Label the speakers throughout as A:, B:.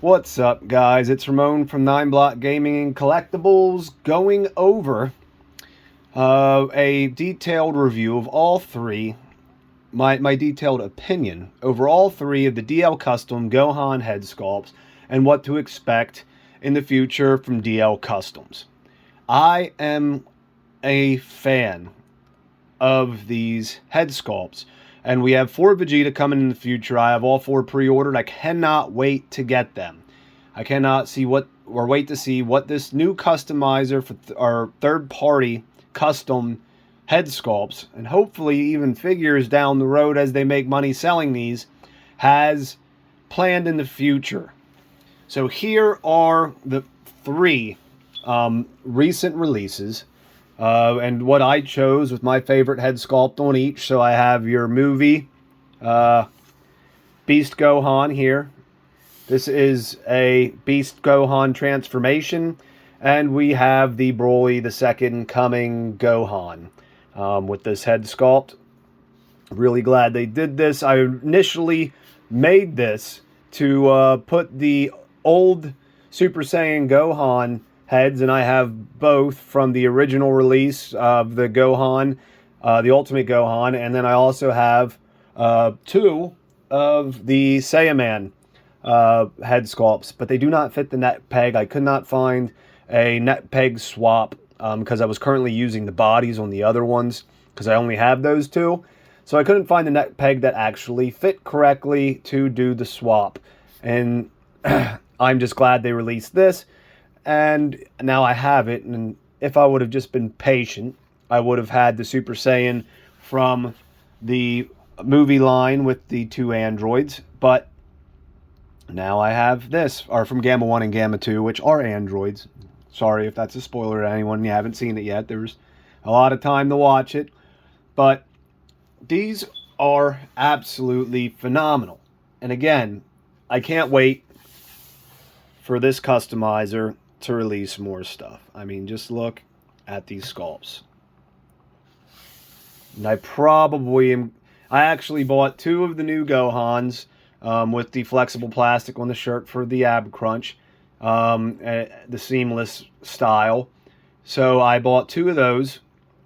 A: What's up, guys? It's Ramon from NyneBlockGaming&Collectibles going over a detailed review of all three, my detailed opinion over all three of the DL-Custom Gohan head sculpts and what to expect in the future from DL Customs. I am a fan of these head sculpts, and we have 4 Vegeta coming in the future. I have all 4 pre-ordered. I cannot wait to get them. I cannot wait to see what this new customizer for our third-party custom head sculpts, and hopefully even figures down the road as they make money selling these, has planned in the future. So here are the 3 recent releases. And what I chose with my favorite head sculpt on each. So I have your movie Beast Gohan here. This is a Beast Gohan transformation. And we have the Broly, the second coming Gohan with this head sculpt. Really glad they did this. I initially made this to put the old Super Saiyan Gohan heads, and I have both from the original release of the Gohan, the Ultimate Gohan, and then I also have 2 of the Saiyaman head sculpts, but they do not fit the net peg. I could not find a net peg swap because I was currently using the bodies on the other ones because I only have those 2. So I couldn't find the net peg that actually fit correctly to do the swap. And I'm just glad they released this. And now I have it, and if I would have just been patient, I would have had the Super Saiyan from the movie line with the 2 androids, but now I have this, or from Gamma 1 and Gamma 2, which are androids. Sorry if that's a spoiler to anyone, you haven't seen it yet. There's a lot of time to watch it, but these are absolutely phenomenal. And again, I can't wait for this customizer to release more stuff. I mean, just look at these sculpts. And I actually bought 2 of the new Gohans with the flexible plastic on the shirt for the ab crunch, the seamless style. So I bought 2 of those.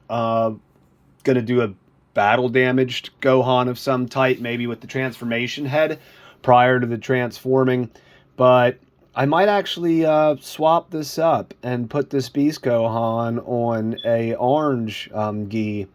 A: Gonna do a battle damaged Gohan of some type, maybe with the transformation head prior to the transforming, but I might actually swap this up and put this Beast Gohan on a orange gi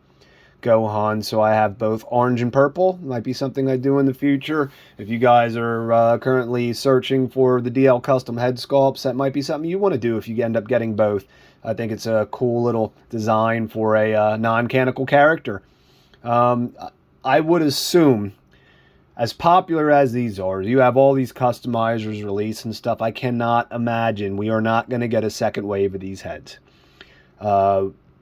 A: Gohan, so I have both orange and purple. Might be something I do in the future. If you guys are currently searching for the DL Custom head sculpts, that might be something you want to do if you end up getting both. I think it's a cool little design for a non-canonical character. I would assume, as popular as these are, you have all these customizers released and stuff, I cannot imagine we are not going to get a second wave of these heads.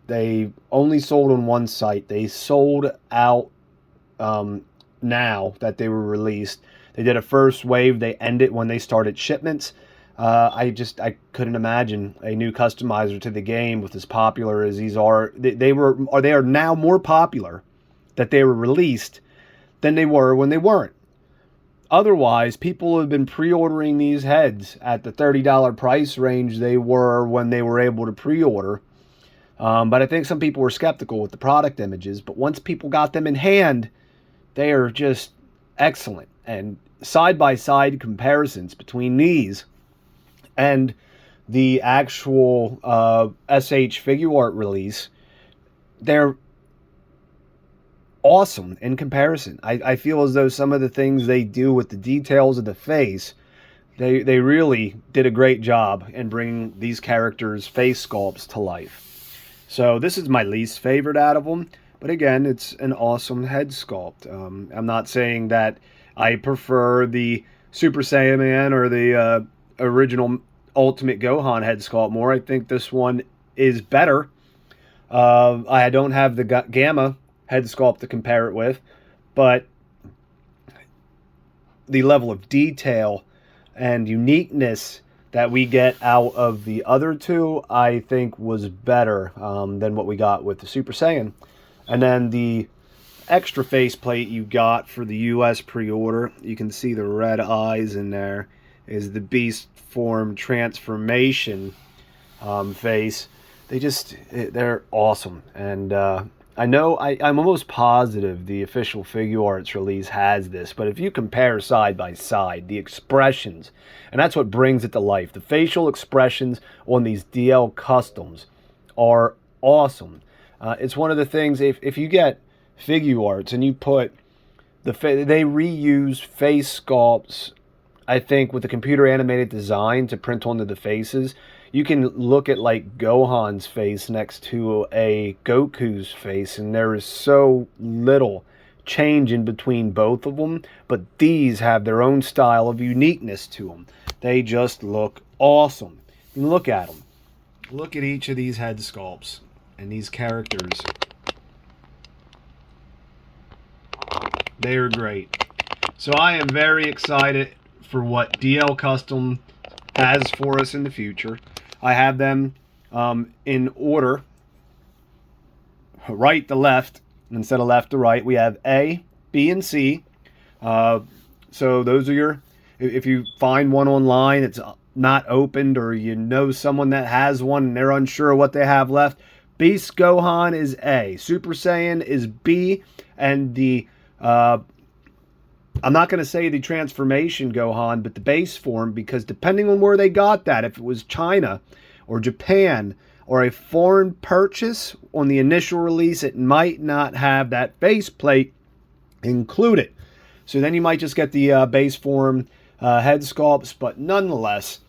A: They only sold on one site. They sold out now that they were released. They did a first wave. They ended when they started shipments. I couldn't imagine a new customizer to the game with as popular as these are. They are now more popular that they were released than they were when they weren't. Otherwise, people have been pre-ordering these heads at the $30 price range they were when they were able to pre-order. But I think some people were skeptical with the product images. But once people got them in hand, they are just excellent. And side-by-side comparisons between these and the actual SH figure art release, they're awesome in comparison. I feel as though some of the things they do with the details of the face, they really did a great job in bringing these characters' face sculpts to life. So this is my least favorite out of them, but again, it's an awesome head sculpt. I'm not saying that I prefer the Super Saiyaman or the original Ultimate Gohan head sculpt more. I think this one is better. I don't have the Gamma head sculpt to compare it with, but the level of detail and uniqueness that we get out of the other 2, I think was better than what we got with the Super Saiyan. And then the extra faceplate you got for the US pre-order, you can see the red eyes in there. is the beast form transformation face. They're awesome. And I know I'm almost positive the official Figure Arts release has this, but if you compare side by side, the expressions, and that's what brings it to life, the facial expressions on these DL Customs are awesome. It's one of the things, if you get Figure Arts and you put they reuse face sculpts, I think, with the computer animated design to print onto the faces. You can look at like Gohan's face next to a Goku's face, and there is so little change in between both of them, but these have their own style of uniqueness to them. They just look awesome. You look at them. Look at each of these head sculpts and these characters. They are great. So I am very excited for what DL Custom has for us in the future. I have them in order, right to left instead of left to right. We have A, B, and C. So those are your, if you find one online it's not opened, or you know someone that has one and they're unsure what they have left, Beast Gohan is A, Super Saiyan is B, and the I'm not going to say the transformation Gohan, but the base form, because depending on where they got that, if it was China or Japan or a foreign purchase on the initial release, it might not have that base plate included. So then you might just get the base form head sculpts, but nonetheless,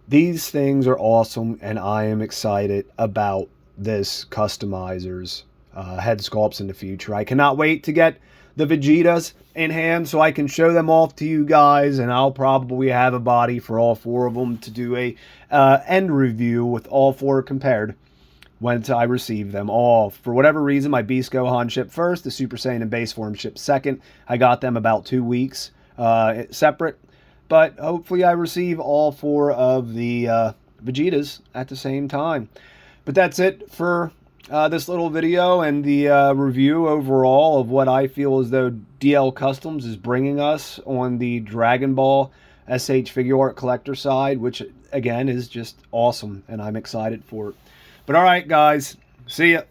A: these things are awesome, and I am excited about this customizer's head sculpts in the future. I cannot wait to get the Vegetas in hand so I can show them off to you guys, and I'll probably have a body for all four of them to do a end review with all four compared when I receive them all. For whatever reason, my Beast Gohan shipped first, the Super Saiyan and base form shipped second. I got them about 2 weeks separate, but hopefully I receive all four of the Vegetas at the same time. But that's it for this little video and the review overall of what I feel as though DL Customs is bringing us on the Dragon Ball SH Figure Art Collector side, which again is just awesome, and I'm excited for it. But alright guys, see ya.